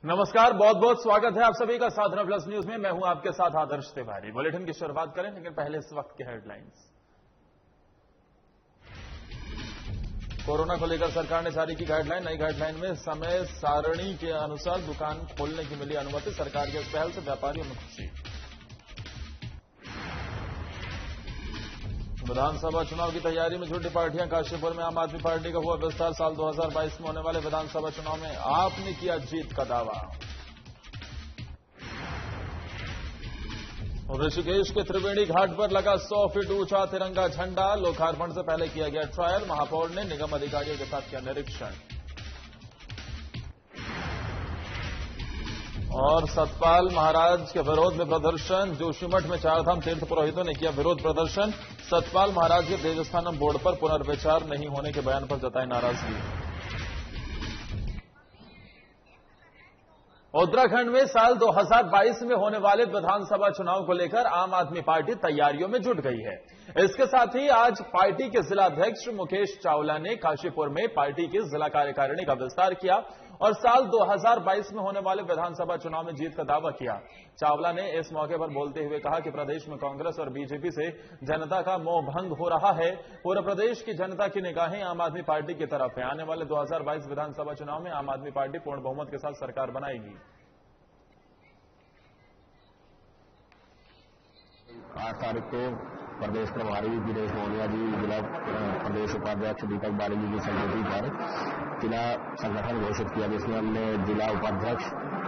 नमस्कार, बहुत बहुत स्वागत है आप सभी का साधना प्लस न्यूज में। मैं हूं आपके साथ आदर्श तिवारी। बुलेटिन की शुरुआत करें, लेकिन पहले इस वक्त के हेडलाइंस। कोरोना को लेकर सरकार ने जारी की गाइडलाइन। नई गाइडलाइन में समय सारणी के अनुसार दुकान खोलने की मिली अनुमति। सरकार के इस पहल से व्यापारियों में खुशी। विधानसभा चुनाव की तैयारी में जुटी पार्टियां। काशीपुर में आम आदमी पार्टी का हुआ विस्तार। साल 2022 में होने वाले विधानसभा चुनाव में आपने किया जीत का दावा। ऋषिकेश के त्रिवेणी घाट पर लगा 100 फीट ऊंचा तिरंगा झंडा। लोकार्पण से पहले किया गया ट्रायल। महापौर ने निगम अधिकारियों के साथ किया निरीक्षण। और सतपाल महाराज के विरोध में प्रदर्शन। जोशीमठ में चारधाम तीर्थ पुरोहितों ने किया विरोध प्रदर्शन। सतपाल महाराज के देवस्थानम बोर्ड पर पुनर्विचार नहीं होने के बयान पर जताई नाराजगी। उत्तराखंड में साल 2022 में होने वाले विधानसभा चुनाव को लेकर आम आदमी पार्टी तैयारियों में जुट गई है। इसके साथ ही आज पार्टी के जिलाध्यक्ष मुकेश चावला ने काशीपुर में पार्टी की जिला कार्यकारिणी का विस्तार किया और साल 2022 में होने वाले विधानसभा चुनाव में जीत का दावा किया। चावला ने इस मौके पर बोलते हुए कहा कि प्रदेश में कांग्रेस और बीजेपी से जनता का मोह भंग हो रहा है। पूरे प्रदेश की जनता की निगाहें आम आदमी पार्टी की तरफ है। आने वाले 2022 विधानसभा चुनाव में आम आदमी पार्टी पूर्ण बहुमत के साथ सरकार बनाएगी। 8 तारीख को प्रदेश प्रभारी दिनेश मोहनिया जी, जिला प्रदेश उपाध्यक्ष दीपक बाली जी की सहमति पर जिला संगठन घोषित किया, जिसमें हमने जिला उपाध्यक्ष,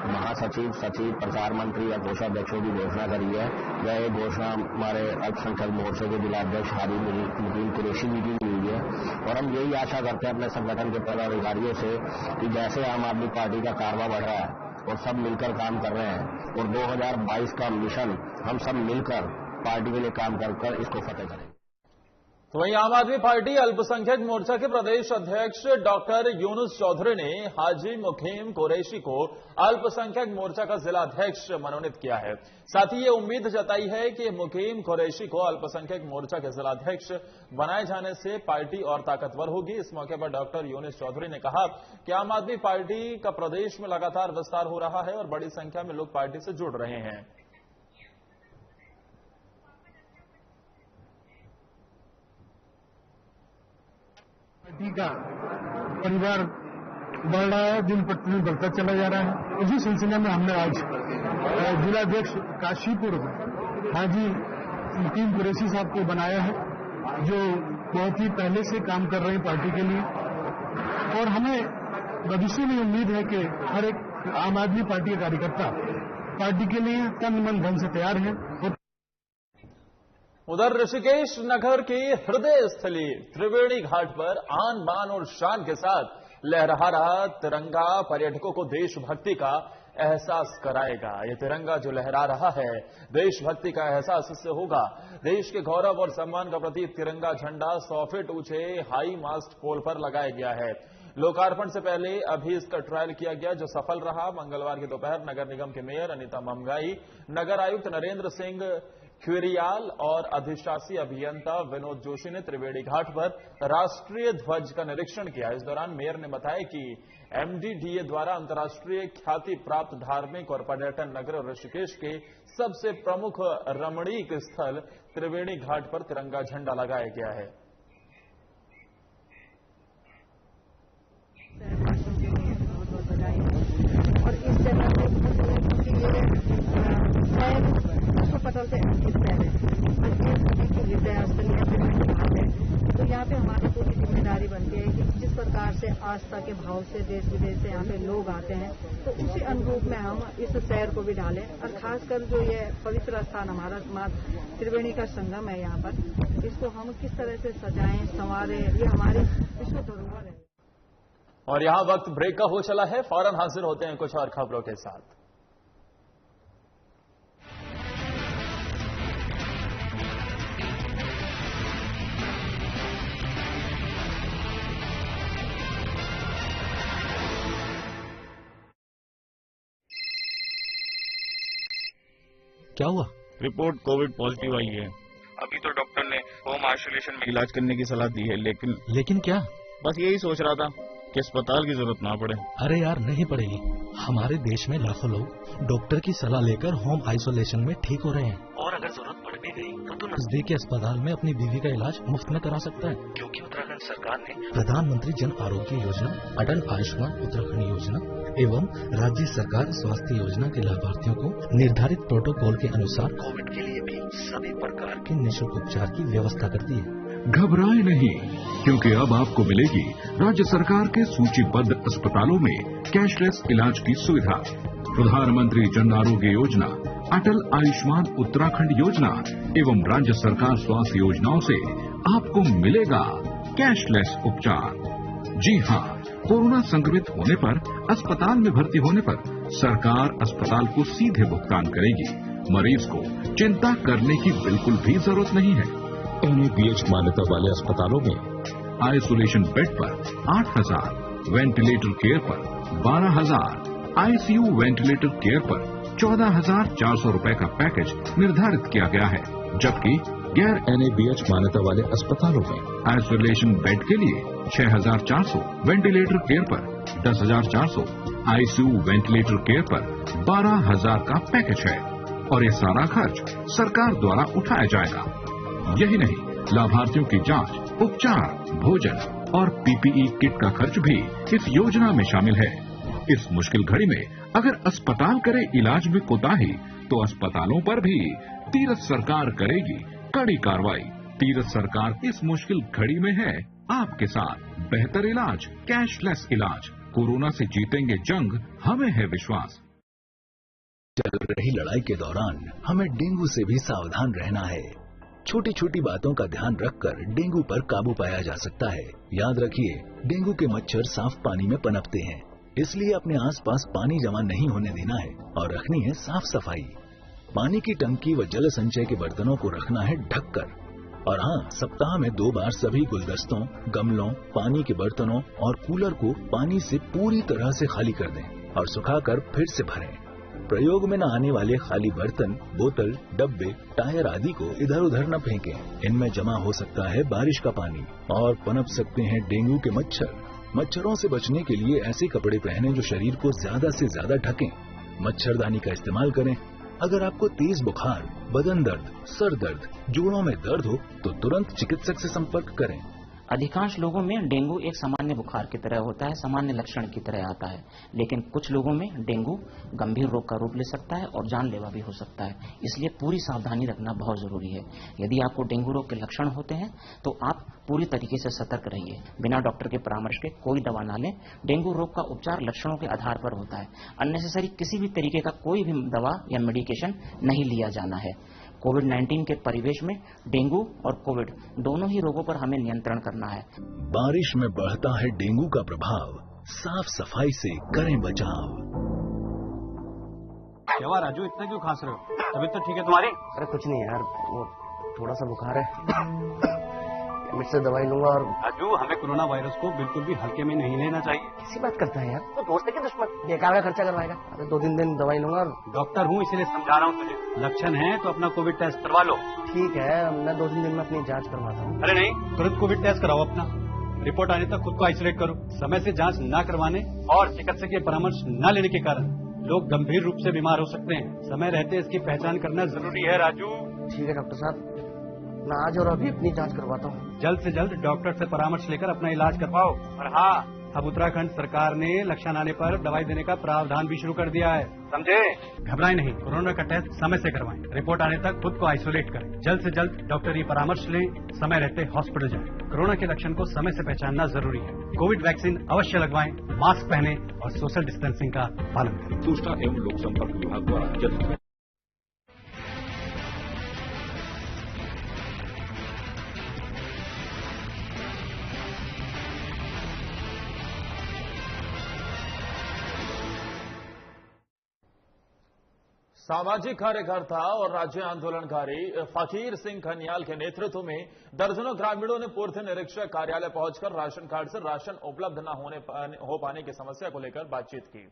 महासचिव, सचिव, प्रचार मंत्री और कोषाध्यक्षों की घोषणा करी है। यह घोषणा हमारे अल्पसंख्यक मोर्चे के जिलाध्यक्ष हाजी मुकीम कुरैशी जी की हुई है और हम यही आशा करते हैं अपने संगठन के पदाधिकारियों से कि जैसे आम आदमी पार्टी का कारवा बढ़ रहा है और सब मिलकर काम कर रहे हैं और 2022 का मिशन हम सब मिलकर पार्टी के लिए काम कर इसको फतेह करेंगे। तो वहीं आम आदमी पार्टी अल्पसंख्यक मोर्चा के प्रदेश अध्यक्ष डॉक्टर यूनुस चौधरी ने हाजी मुकीम कुरैशी को अल्पसंख्यक मोर्चा का जिलाध्यक्ष मनोनीत किया है। साथ ही ये उम्मीद जताई है कि मुकीम कुरैशी को अल्पसंख्यक मोर्चा के जिलाध्यक्ष बनाए जाने से पार्टी और ताकतवर होगी। इस मौके पर डॉक्टर यूनुस चौधरी ने कहा कि आम आदमी पार्टी का प्रदेश में लगातार विस्तार हो रहा है और बड़ी संख्या में लोग पार्टी से जुड़ रहे हैं। पार्टी का परिवार बढ़ रहा है, दिन प्रतिदिन बढ़ता चला जा रहा है। उसी सिलसिले में हमने आज जिलाध्यक्ष काशीपुर हाजी मुकीम कुरैशी साहब को बनाया है, जो बहुत ही पहले से काम कर रहे हैं पार्टी के लिए और हमें भविष्य में उम्मीद है कि हर एक आम आदमी पार्टी का कार्यकर्ता पार्टी के लिए तन मन धन से तैयार है। उधर ऋषिकेश नगर की हृदय स्थली त्रिवेणी घाट पर आन बान और शान के साथ लहरा रहा तिरंगा पर्यटकों को देशभक्ति का एहसास कराएगा। ये तिरंगा जो लहरा रहा है, देशभक्ति का एहसास इससे होगा। देश के गौरव और सम्मान का प्रतीक तिरंगा झंडा 100 फीट ऊंचे हाई मास्ट पोल पर लगाया गया है। लोकार्पण से पहले अभी इसका ट्रायल किया गया, जो सफल रहा। मंगलवार की दोपहर नगर निगम के मेयर अनिता ममगाई, नगर आयुक्त नरेंद्र सिंह ख्यूरियाल और अधिशासी अभियंता विनोद जोशी ने त्रिवेणी घाट पर राष्ट्रीय ध्वज का निरीक्षण किया। इस दौरान मेयर ने बताया कि एमडीडीए द्वारा अंतर्राष्ट्रीय ख्याति प्राप्त धार्मिक और पर्यटन नगर ऋषिकेश के सबसे प्रमुख रमणीक स्थल त्रिवेणी घाट पर तिरंगा झंडा लगाया गया है। और इस जगह पटल से अंकित है तो यहाँ पे हमारी पूरी जिम्मेदारी बनती है कि जिस प्रकार से आस्था के भाव से देश विदेश से यहाँ पे लोग आते हैं, तो उसी अनुरूप में हम इस शहर को भी डालें और खासकर जो ये पवित्र स्थान हमारा माँ त्रिवेणी का संगम है, यहाँ पर इसको हम किस तरह से सजाएं संवारें, ये हमारी विश्व धरोहर है। और यहाँ वक्त ब्रेक का हो चला है, फौरन हाजिर होते हैं कुछ और खबरों के साथ। क्या हुआ? रिपोर्ट कोविड पॉजिटिव आई है। अभी तो डॉक्टर ने होम आइसोलेशन में इलाज करने की सलाह दी है, लेकिन क्या? बस यही सोच रहा था कि अस्पताल की जरूरत ना पड़े। अरे यार नहीं पड़ेगी। हमारे देश में लाखों लोग डॉक्टर की सलाह लेकर होम आइसोलेशन में ठीक हो रहे हैं, और अगर जरूरत पड़ भी गई तो तू नजदीकी अस्पताल में अपनी बीवी का इलाज मुफ्त में करा सकता है, क्योंकि उत्तराखंड सरकार ने प्रधानमंत्री जन आरोग्य योजना, अटल आयुष्मान उत्तराखंड योजना एवं राज्य सरकार स्वास्थ्य योजना के लाभार्थियों को निर्धारित प्रोटोकॉल के अनुसार कोविड के लिए भी सभी प्रकार के निःशुल्क उपचार की व्यवस्था कर दी है। घबराए नहीं, क्योंकि अब आपको मिलेगी राज्य सरकार के सूचीबद्ध अस्पतालों में कैशलेस इलाज की सुविधा। प्रधानमंत्री जन आरोग्य योजना, अटल आयुष्मान उत्तराखंड योजना एवं राज्य सरकार स्वास्थ्य योजनाओं से आपको मिलेगा कैशलेस उपचार। जी हाँ, कोरोना संक्रमित होने पर अस्पताल में भर्ती होने पर सरकार अस्पताल को सीधे भुगतान करेगी। मरीज को चिंता करने की बिल्कुल भी जरूरत नहीं है। NABH मान्यता वाले अस्पतालों में आइसोलेशन बेड पर 8,000, वेंटिलेटर केयर पर 12,000, ICU वेंटिलेटर केयर पर 14,400 रुपए का पैकेज निर्धारित किया गया है, जबकि गैर NABH मान्यता वाले अस्पतालों में आइसोलेशन बेड के लिए 6,400, वेंटिलेटर केयर पर 10,400, ICU वेंटिलेटर केयर पर 12,000 का पैकेज है, और ये सारा खर्च सरकार द्वारा उठाया जाएगा। यही नहीं, लाभार्थियों की जांच, उपचार, भोजन और PPE किट का खर्च भी इस योजना में शामिल है। इस मुश्किल घड़ी में अगर अस्पताल करे इलाज में कोताही, तो अस्पतालों पर भी तीरथ सरकार करेगी कड़ी कार्रवाई। तीरथ सरकार इस मुश्किल घड़ी में है आपके साथ। बेहतर इलाज, कैशलेस इलाज। कोरोना से जीतेंगे जंग, हमें है विश्वास। चल रही लड़ाई के दौरान हमें डेंगू से भी सावधान रहना है। छोटी छोटी बातों का ध्यान रखकर डेंगू पर काबू पाया जा सकता है। याद रखिए, डेंगू के मच्छर साफ पानी में पनपते हैं, इसलिए अपने आसपास पानी जमा नहीं होने देना है और रखनी है साफ सफाई। पानी की टंकी व जल संचय के बर्तनों को रखना है ढककर। और हाँ, सप्ताह में 2 बार सभी गुलदस्तों, गमलों, पानी के बर्तनों और कूलर को पानी से पूरी तरह से खाली कर दें और सुखाकर फिर से भरें। प्रयोग में न आने वाले खाली बर्तन, बोतल, डब्बे, टायर आदि को इधर उधर न फेंकें। इनमें जमा हो सकता है बारिश का पानी और पनप सकते हैं डेंगू के मच्छर। मच्छरों से बचने के लिए ऐसे कपड़े पहनें जो शरीर को ज्यादा से ज्यादा ढकें। मच्छरदानी का इस्तेमाल करें। अगर आपको तेज बुखार, बदन दर्द, सर दर्द, जोड़ों में दर्द हो तो तुरंत चिकित्सक से संपर्क करें। अधिकांश लोगों में डेंगू एक सामान्य बुखार की तरह होता है, सामान्य लक्षण की तरह आता है, लेकिन कुछ लोगों में डेंगू गंभीर रोग का रूप ले सकता है और जानलेवा भी हो सकता है। इसलिए पूरी सावधानी रखना बहुत जरूरी है। यदि आपको डेंगू रोग के लक्षण होते हैं तो आप पूरी तरीके से सतर्क रहिए। बिना डॉक्टर के परामर्श के कोई दवा ना लें। डेंगू रोग का उपचार लक्षणों के आधार पर होता है। अननेसेसरी किसी भी तरीके का कोई भी दवा या मेडिकेशन नहीं लिया जाना है। कोविड-19 के परिवेश में डेंगू और कोविड दोनों ही रोगों पर हमें नियंत्रण करना है। बारिश में बढ़ता है डेंगू का प्रभाव, साफ सफाई से करें बचाव। क्या राजू, इतना क्यों खांस रहे हो? तबीयत तो ठीक है तुम्हारी? अरे कुछ नहीं यार, वो थोड़ा सा बुखार है। मुझसे दवाई लूंगा। और राजू, हमें कोरोना वायरस को बिल्कुल भी हल्के में नहीं लेना चाहिए। किसी बात करता है यार, तो दोस्त है कि दुश्मन? बेकार का खर्चा करवाएगा। अरे 2-3 दिन दवाई लूंगा। और डॉक्टर हूँ इसलिए समझा रहा हूँ तुझे। लक्षण है तो अपना कोविड टेस्ट करवा लो। ठीक है, मैं 2-3 दिन में अपनी जांच करवाता हूँ। अरे नहीं, तुरंत कोविड टेस्ट कराओ अपना। रिपोर्ट आने तक खुद को आइसोलेट करो। समय से जांच न करवाने और चिकित्सकीय परामर्श न लेने के कारण लोग गंभीर रूप से बीमार हो सकते हैं। समय रहते इसकी पहचान करना जरूरी है राजू। ठीक है डॉक्टर साहब, मैं आज और अभी अपनी जांच करवाता हूँ। जल्द से जल्द डॉक्टर से परामर्श लेकर अपना इलाज करवाओ। और हाँ, अब उत्तराखंड सरकार ने लक्षण आने पर दवाई देने का प्रावधान भी शुरू कर दिया है, समझे? घबराएं नहीं, कोरोना का टेस्ट समय से करवाएं। रिपोर्ट आने तक खुद को आइसोलेट करें। जल्द से जल्द डॉक्टरी परामर्श लें। समय रहते हॉस्पिटल जाएं। कोरोना के लक्षण को समय से पहचानना जरूरी है। कोविड वैक्सीन अवश्य लगवाएं, मास्क पहने और सोशल डिस्टेंसिंग का पालन करें। सूचना एवं लोक संपर्क विभाग द्वारा जल्द। सामाजिक कार्यकर्ता और राज्य आंदोलनकारी फकीर सिंह खनियाल के नेतृत्व में दर्जनों ग्रामीणों ने पूर्व निरीक्षक कार्यालय पहुंचकर राशन कार्ड से राशन उपलब्ध न हो पाने की समस्या को लेकर बातचीत की।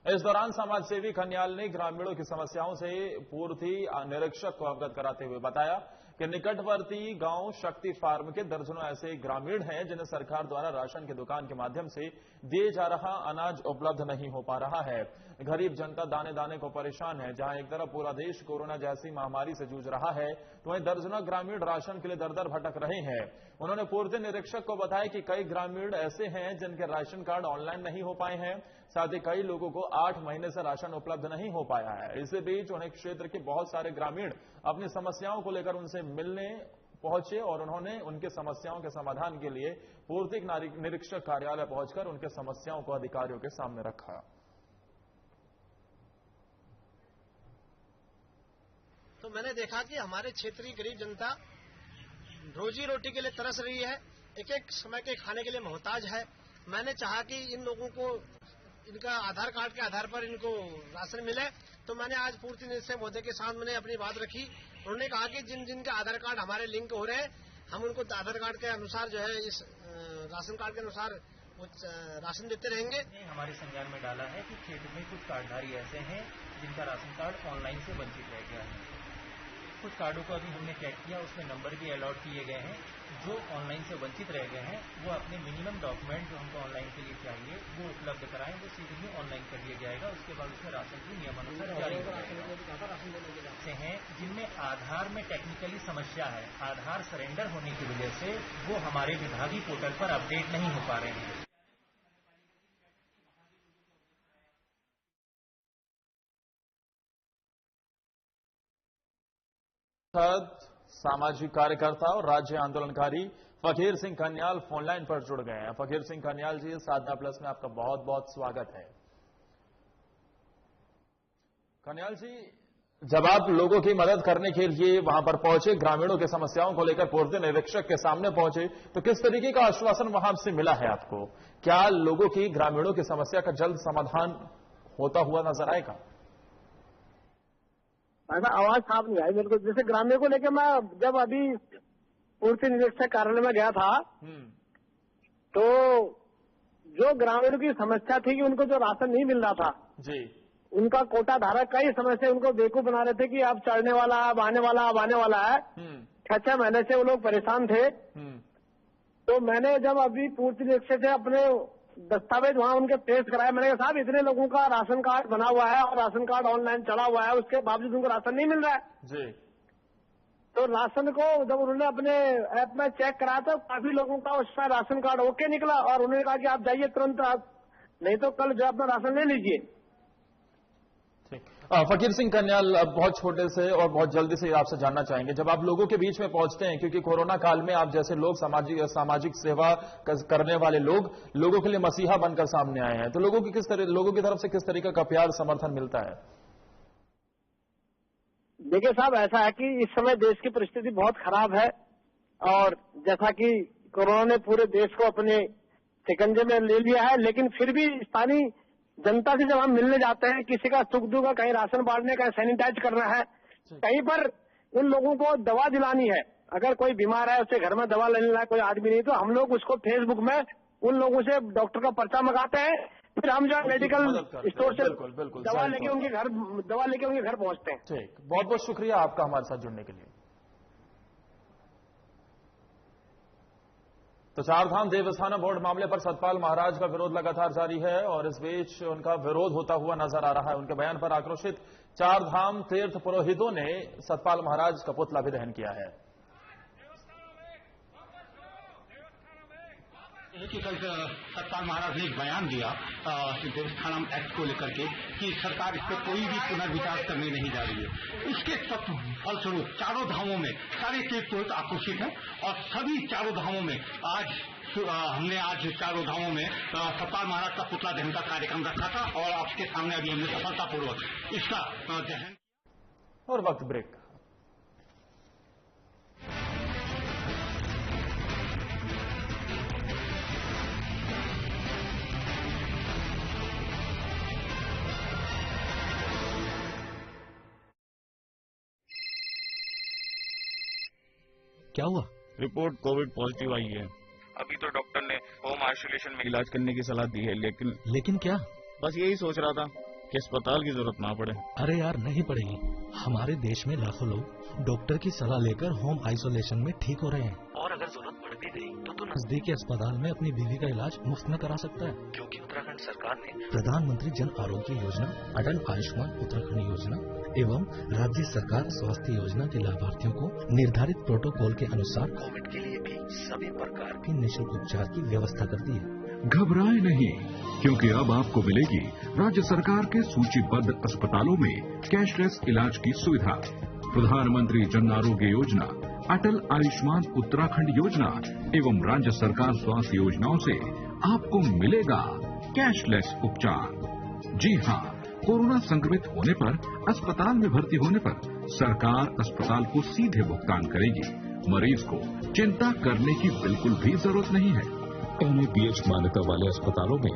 इस दौरान समाजसेवी खनियाल ने ग्रामीणों की समस्याओं से पूर्व निरीक्षक को अवगत कराते हुए बताया कि निकटवर्ती गांव शक्ति फार्म के दर्जनों ऐसे ग्रामीण हैं जिन्हें सरकार द्वारा राशन की दुकान के माध्यम से दिए जा रहा अनाज उपलब्ध नहीं हो पा रहा है। गरीब जनता दाने दाने को परेशान है। जहां एक तरफ पूरा देश कोरोना जैसी महामारी से जूझ रहा है, तो वहीं दर्जनों ग्रामीण राशन के लिए दर-दर भटक रहे हैं। उन्होंने पूर्ति निरीक्षक को बताया कि कई ग्रामीण ऐसे हैं जिनके राशन कार्ड ऑनलाइन नहीं हो पाए हैं। साथ ही कई लोगों को 8 महीने से राशन उपलब्ध नहीं हो पाया है। इसी बीच उन्हें क्षेत्र के बहुत सारे ग्रामीण अपनी समस्याओं को लेकर उनसे मिलने पहुंचे और उन्होंने उनके समस्याओं के समाधान के लिए पूर्ति निरीक्षक कार्यालय पहुंचकर उनके समस्याओं को अधिकारियों के सामने रखा। तो मैंने देखा कि हमारे क्षेत्रीय गरीब जनता रोजी रोटी के लिए तरस रही है, एक एक समय के खाने के लिए मोहताज है। मैंने चाहा कि इन लोगों को इनका आधार कार्ड के आधार पर इनको राशन मिले, तो मैंने आज पूर्ति निरीक्षक महोदय के साथ मैंने अपनी बात रखी। उन्होंने कहा कि जिन जिन के आधार कार्ड हमारे लिंक हो रहे हैं, हम उनको आधार कार्ड के अनुसार जो है इस राशन कार्ड के अनुसार राशन देते रहेंगे। हमारे संज्ञान में डाला है कि क्षेत्र में कुछ कार्डधारी ऐसे हैं जिनका राशन कार्ड ऑनलाइन से वंचित रह गया है। कुछ कार्डों को अभी हमने चेक किया, उसमें नंबर भी अलॉट किए गए हैं। जो ऑनलाइन से वंचित रह गए हैं वो अपने मिनिमम डॉक्यूमेंट जो हमको ऑनलाइन के लिए चाहिए वो उपलब्ध कराएं, वो शीघ्र ही ऑनलाइन कर दिया जाएगा। उसके बाद उसमें राशन की नियमानुसार जारी से हैं जिनमें आधार में टेक्निकली समस्या है, आधार सरेंडर होने की वजह से वो हमारे विभागीय पोर्टल पर अपडेट नहीं हो पा रहे हैं। सामाजिक कार्यकर्ता और राज्य आंदोलनकारी फकीर सिंह कन्याल फोनलाइन पर जुड़ गए हैं। फकीर सिंह कन्याल जी, साधना प्लस में आपका बहुत बहुत स्वागत है। कन्याल जी, जब आप लोगों की मदद करने के लिए वहां पर पहुंचे, ग्रामीणों की समस्याओं को लेकर पूर्ति निरीक्षक के सामने पहुंचे, तो किस तरीके का आश्वासन वहां से मिला है आपको? क्या लोगों की, ग्रामीणों की समस्या का जल्द समाधान होता हुआ नजर आएगा? ऐसा आवाज साफ नहीं आई मेरे को। जैसे ग्रामीण को लेकर मैं जब अभी पूर्ति निरीक्षक कार्यालय में गया था, तो जो ग्रामीणों की समस्या थी कि उनको जो राशन नहीं मिल रहा था जी, उनका कोटा धारक कई समय से उनको बेवकूफ बना रहे थे कि अब चढ़ने वाला, अब आने वाला, अब आने वाला है। 6 महीने से वो लोग परेशान थे। तो मैंने जब अभी पूर्ति निरीक्षक से अपने दस्तावेज वहां उनके पेश कराए, मैंने कहा साहब इतने लोगों का राशन कार्ड बना हुआ है और राशन कार्ड ऑनलाइन चला हुआ है, उसके बावजूद उनको राशन नहीं मिल रहा है जी। तो राशन को जब उन्होंने अपने ऐप में चेक कराया तो काफी लोगों का उसका राशन कार्ड ओके निकला और उन्होंने कहा कि आप जाइए तुरंत, आप नहीं तो कल जो अपना राशन ले लीजिए। फकीर सिंह कन्याल, बहुत छोटे से और बहुत जल्दी से आपसे जानना चाहेंगे, जब आप लोगों के बीच में पहुंचते हैं, क्योंकि कोरोना काल में आप जैसे लोग सामाजिक सेवा करने वाले लोग लोगों के लिए मसीहा बनकर सामने आए हैं, तो लोगों की तरफ से किस तरीके का प्यार समर्थन मिलता है? देखिए साहब, ऐसा है कि इस समय देश की परिस्थिति बहुत खराब है और जैसा कि कोरोना ने पूरे देश को अपने शिकंजे में ले लिया है, लेकिन फिर भी स्थानीय जनता से जब हम मिलने जाते हैं, किसी का सुख दुख, कहीं राशन बांटने, कहीं सैनिटाइज करना है, कहीं पर उन लोगों को दवा दिलानी है, अगर कोई बीमार है उसे घर में दवा लेना है, कोई आदमी नहीं, तो हम लोग उसको फेसबुक में उन लोगों से डॉक्टर का पर्चा मंगाते हैं, फिर हम जो मेडिकल स्टोर से दवा लेके उनके घर पहुंचते हैं। ठीक, बहुत बहुत शुक्रिया आपका हमारे साथ जुड़ने के लिए। तो चारधाम देवस्थानम बोर्ड मामले पर सतपाल महाराज का विरोध लगातार जारी है और इस बीच उनका विरोध होता हुआ नजर आ रहा है। उनके बयान पर आक्रोशित चारधाम तीर्थ पुरोहितों ने सतपाल महाराज का पुतला भी दहन किया है। कि कल सतपाल महाराज ने एक बयान दिया देवस्थानम एक्ट को लेकर के कि सरकार इस पर कोई भी पुनर्विचार करने नहीं जा रही है। इसके फलस्वरूप चारों धामों में सारे तीर्थ आक्रोशित हैं और सभी चारों धामों में हमने आज चारों धामों में सतपाल महाराज का पुतला दहन का कार्यक्रम रखा था और आपके सामने अभी हमने सफलतापूर्वक इसका दहन। और वक्त ब्रेक। क्या हुआ? रिपोर्ट कोविड पॉजिटिव आई है। अभी तो डॉक्टर ने होम आइसोलेशन में इलाज करने की सलाह दी है, लेकिन क्या? बस यही सोच रहा था कि अस्पताल की जरूरत ना पड़े। अरे यार नहीं पड़ेगी। हमारे देश में लाखों लोग डॉक्टर की सलाह लेकर होम आइसोलेशन में ठीक हो रहे हैं और अगर जरूरत पड़ भी गई तो नजदीकी अस्पताल में अपनी बीवी का इलाज मुफ्त में करा सकता है, क्योंकि उत्तराखंड सरकार ने प्रधानमंत्री जन आरोग्य योजना, अटल आयुष्मान उत्तराखंड योजना एवं राज्य सरकार स्वास्थ्य योजना के लाभार्थियों को निर्धारित प्रोटोकॉल के अनुसार कोविड के लिए भी सभी प्रकार के निःशुल्क उपचार की व्यवस्था कर दी है। घबराए नहीं, क्योंकि अब आपको मिलेगी राज्य सरकार के सूचीबद्ध अस्पतालों में कैशलेस इलाज की सुविधा। प्रधानमंत्री जन आरोग्य योजना, अटल आयुष्मान उत्तराखंड योजना एवं राज्य सरकार स्वास्थ्य योजनाओं से आपको मिलेगा कैशलेस उपचार। जी हाँ, कोरोना संक्रमित होने पर अस्पताल में भर्ती होने पर सरकार अस्पताल को सीधे भुगतान करेगी। मरीज को चिंता करने की बिल्कुल भी जरूरत नहीं है। NABH मान्यता वाले अस्पतालों में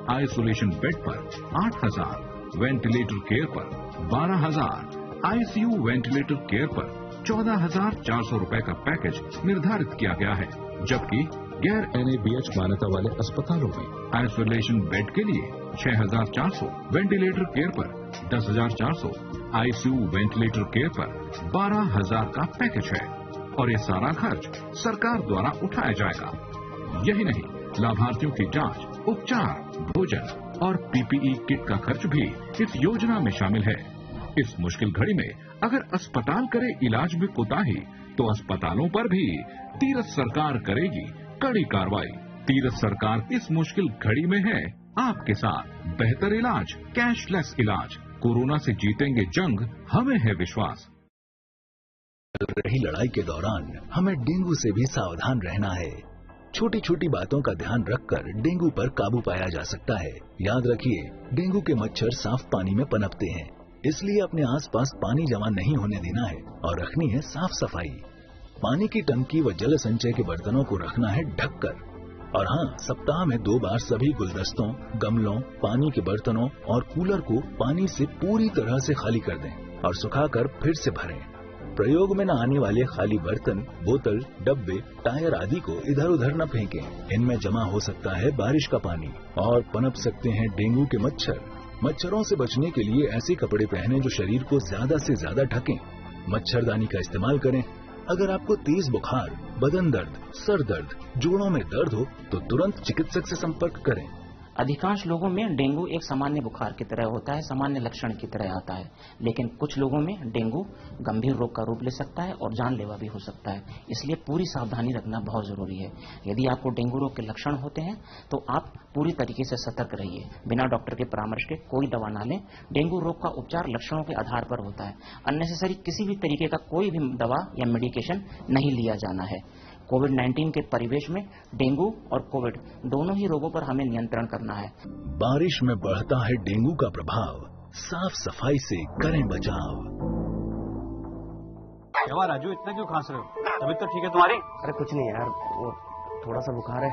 आइसोलेशन बेड पर 8,000, वेंटिलेटर केयर पर 12,000, ICU वेंटिलेटर केयर पर 14,400 रुपए का पैकेज निर्धारित किया गया है, जबकि गैर NABH मान्यता वाले अस्पतालों में आइसोलेशन बेड के लिए 6,400, वेंटिलेटर केयर पर 10,400, ICU वेंटिलेटर केयर पर 12,000 का पैकेज है और ये सारा खर्च सरकार द्वारा उठाया जाएगा। यही नहीं, लाभार्थियों की जांच, उपचार, भोजन और PPE किट का खर्च भी इस योजना में शामिल है। इस मुश्किल घड़ी में अगर अस्पताल करे इलाज में कोताही तो अस्पतालों पर भी तीरथ सरकार करेगी कड़ी कार्रवाई। तीरथ सरकार इस मुश्किल घड़ी में है आपके साथ। बेहतर इलाज, कैशलेस इलाज। कोरोना से जीतेंगे जंग, हमें है विश्वास। चल रही लड़ाई के दौरान हमें डेंगू से भी सावधान रहना है। छोटी छोटी बातों का ध्यान रखकर डेंगू पर काबू पाया जा सकता है। याद रखिए, डेंगू के मच्छर साफ पानी में पनपते हैं, इसलिए अपने आसपास पानी जमा नहीं होने देना है और रखनी है साफ सफाई। पानी की टंकी व जल संचय के बर्तनों को रखना है ढककर। और हाँ, सप्ताह में 2 बार सभी गुलदस्तों, गमलों, पानी के बर्तनों और कूलर को पानी से पूरी तरह से खाली कर दें और सुखाकर फिर से भरें। प्रयोग में न आने वाले खाली बर्तन, बोतल, डब्बे, टायर आदि को इधर उधर न फेंकें। इनमें जमा हो सकता है बारिश का पानी और पनप सकते हैं डेंगू के मच्छर। मच्छरों से बचने के लिए ऐसे कपड़े पहनें जो शरीर को ज्यादा से ज्यादा ढकें। मच्छरदानी का इस्तेमाल करें। अगर आपको तेज बुखार, बदन दर्द, सर दर्द, जोड़ों में दर्द हो तो तुरंत चिकित्सक से संपर्क करें। अधिकांश लोगों में डेंगू एक सामान्य बुखार की तरह होता है, सामान्य लक्षण की तरह आता है, लेकिन कुछ लोगों में डेंगू गंभीर रोग का रूप ले सकता है और जानलेवा भी हो सकता है। इसलिए पूरी सावधानी रखना बहुत जरूरी है। यदि आपको डेंगू रोग के लक्षण होते हैं तो आप पूरी तरीके से सतर्क रहिए। बिना डॉक्टर के परामर्श के कोई दवा ना लें। डेंगू रोग का उपचार लक्षणों के आधार पर होता है। अननेसेसरी किसी भी तरीके का कोई भी दवा या मेडिकेशन नहीं लिया जाना है। कोविड-19 के परिवेश में डेंगू और कोविड दोनों ही रोगों पर हमें नियंत्रण करना है। बारिश में बढ़ता है डेंगू का प्रभाव, साफ सफाई से करें बचाव। क्या राजू, इतना क्यों खांस रहे हो? तबीयत तो ठीक है तुम्हारी? अरे कुछ नहीं यार, वो थोड़ा सा बुखार है,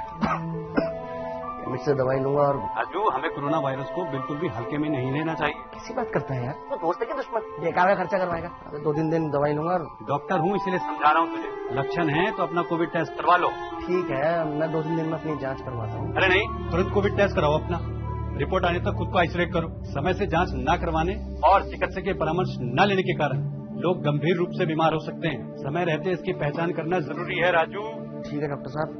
मुझसे दवाई लूंगा। और राजू, हमें कोरोना वायरस को बिल्कुल भी हल्के में नहीं लेना चाहिए। कैसी बात करता है यार, वो दोस्त है कि दुश्मन? बेकार का खर्चा करवाएगा। अरे 2-3 दिन दवाई लूंगा। डॉक्टर हूँ इसलिए समझा रहा हूँ तुझे। लक्षण है तो अपना कोविड टेस्ट करवा लो। ठीक है, मैं 2-3 दिन में अपनी जांच करवाता हूँ। अरे नहीं, तुरंत कोविड टेस्ट कराओ अपना। रिपोर्ट आने तक खुद को आइसोलेट करो। समय से जांच न करवाने और चिकित्सक के परामर्श न लेने के कारण लोग गंभीर रूप से बीमार हो सकते हैं। समय रहते इसकी पहचान करना जरूरी है राजू। ठीक है डॉक्टर साहब,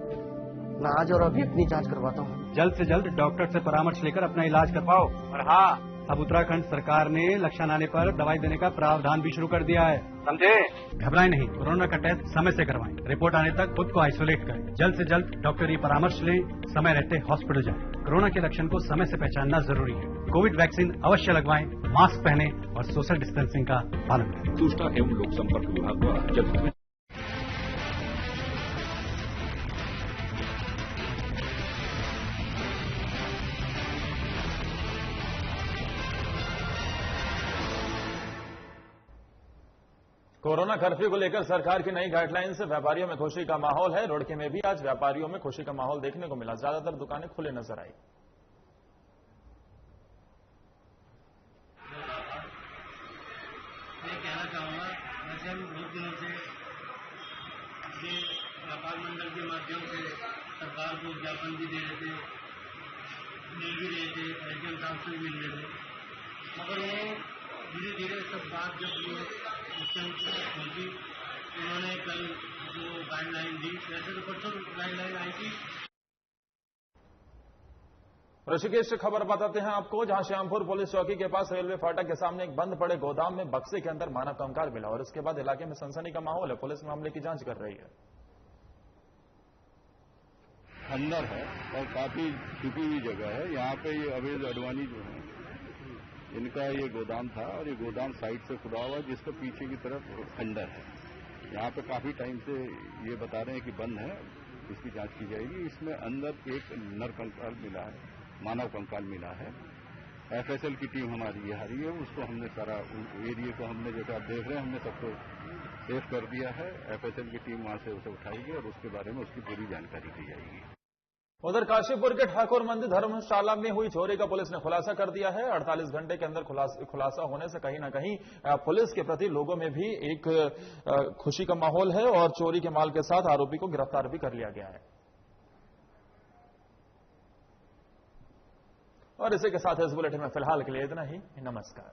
मैं आज और अभी अपनी जांच करवाता हूँ। जल्द से जल्द डॉक्टर से परामर्श लेकर अपना इलाज करवाओ। और हाँ, अब उत्तराखंड सरकार ने लक्षण आने पर दवाई देने का प्रावधान भी शुरू कर दिया है, समझे? घबराएं नहीं, कोरोना का टेस्ट समय से करवाएं। रिपोर्ट आने तक खुद को आइसोलेट करें। जल्द से जल्द डॉक्टरी परामर्श लें। समय रहते हॉस्पिटल जाएं। कोरोना के लक्षण को समय से पहचानना जरूरी है। कोविड वैक्सीन अवश्य लगवाएं, मास्क पहने और सोशल डिस्टेंसिंग का पालन करें। सूचना एवं लोक संपर्क विभाग द्वारा कोरोना कर्फ्यू को लेकर सरकार की नई गाइडलाइन से व्यापारियों में खुशी का माहौल है। रुड़की में भी आज व्यापारियों में खुशी का माहौल देखने को मिला। ज्यादातर दुकानें खुले नजर आई। मैं कहना चाहूँगा, वैसे हम बहुत दिनों से ये व्यापार मंडल के माध्यम से सरकार को ज्ञापन भी दे रहे थे, मिल भी रहे थे, एसडीएम साहब से भी मिल रहे थे। पहुंची, उन्होंने कल जो गाइडलाइन दी, वैसे तो परसों गाइडलाइन आई थी। ऋषिकेश से खबर बताते हैं आपको, जहां श्यामपुर पुलिस चौकी के पास रेलवे फाटक के सामने एक बंद पड़े गोदाम में बक्से के अंदर मानव कंकाल मिला और इसके बाद इलाके में सनसनी का माहौल है। पुलिस मामले की जांच कर रही है। अंदर है और काफी छुपी हुई जगह है। यहाँ पे ये अवैध अडवाणी जो है, इनका ये गोदाम था और ये गोदाम साइड से खुला हुआ, जिसके पीछे की तरफ खंडर है। यहाँ पे काफी टाइम से ये बता रहे हैं कि बंद है, इसकी जांच की जाएगी। इसमें अंदर एक नर कंकाल मिला है, मानव कंकाल मिला है। एफएसएल की टीम हमारी ये आ रही है, उसको हमने सारा एरिया को हमने जैसे आप देख रहे हैं, हमने सबको सेफ कर दिया है। एफएसएल की टीम वहां से उसे उठाएगी और उसके बारे में उसकी पूरी जानकारी दी जाएगी। उधर काशीपुर के ठाकुर मंदिर धर्मशाला में हुई चोरी का पुलिस ने खुलासा कर दिया है। 48 घंटे के अंदर खुलासा होने से कहीं ना कहीं पुलिस के प्रति लोगों में भी एक खुशी का माहौल है और चोरी के माल के साथ आरोपी को गिरफ्तार भी कर लिया गया है। और इसी के साथ इस बुलेटिन में फिलहाल के लिए इतना ही। नमस्कार।